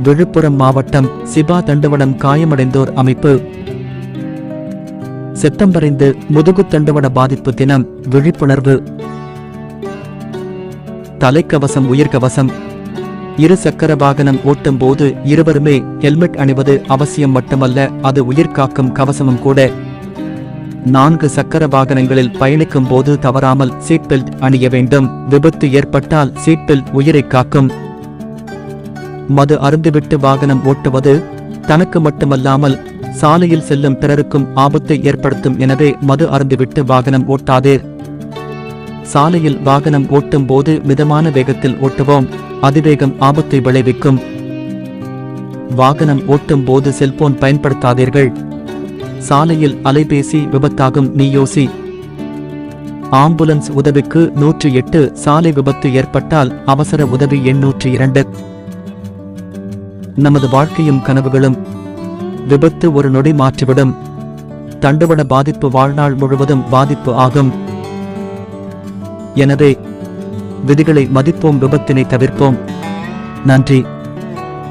விழுப்புரம் மாவட்டம் சிபா தண்டுவடம் காயமடைந்தோர் அமைப்பு. செப்டம்பர் 5 முதுகுத்தண்டுவட பாதிப்பு தினம். விழிப்புணர்வு. தலைக்கவசம் உயிர்கவசம். இரு சக்கர வாகனம் ஓட்டும் போது இருவருமே ஹெல்மெட் அணிவது அவசியம் மட்டுமல்ல, அது உயிர்காக்கும் கவசமும் கூட. 4 சக்கர வாகனங்களில் பயணிக்கும் போது தவறாமல் சீட் பெல்ட் அணிய வேண்டும். விபத்து ஏற்பட்டால் சீட் பெல்ட் உயிரை காக்கும். மது அருந்துவிட்டு வாகனம் ஓட்டுவது தனக்கு மட்டுமல்லாமல் சாலையில் செல்லும் பிறருக்கும் ஆபத்தை ஏற்படுத்தும். எனவே மது அருந்துவிட்டு வாகனம் ஓட்டாதீர். சாலையில் வாகனம் ஓட்டும் போது மிதமான வேகத்தில் ஓட்டுவோம். அதிவேகம் ஆபத்தை விளைவிக்கும். வாகனம் ஓட்டும் போது செல்போன் பயன்படுத்தாதீர்கள். சாலையில் அலைபேசி விபத்தாகும், நீ யோசி. ஆம்புலன்ஸ் உதவிக்கு 108. சாலை விபத்து ஏற்பட்டால் அவசர உதவி எண் 102. நமது வாழ்க்கையும் கனவுகளும். விபத்து ஒரு நொடி மாற்றிவிடும். தண்டுவட பாதிப்பு வாழ்நாள் முழுவதும் பாதிப்பு ஆகும். எனவே விதிகளை மதிப்போம், விபத்தினை தவிர்ப்போம். நன்றி.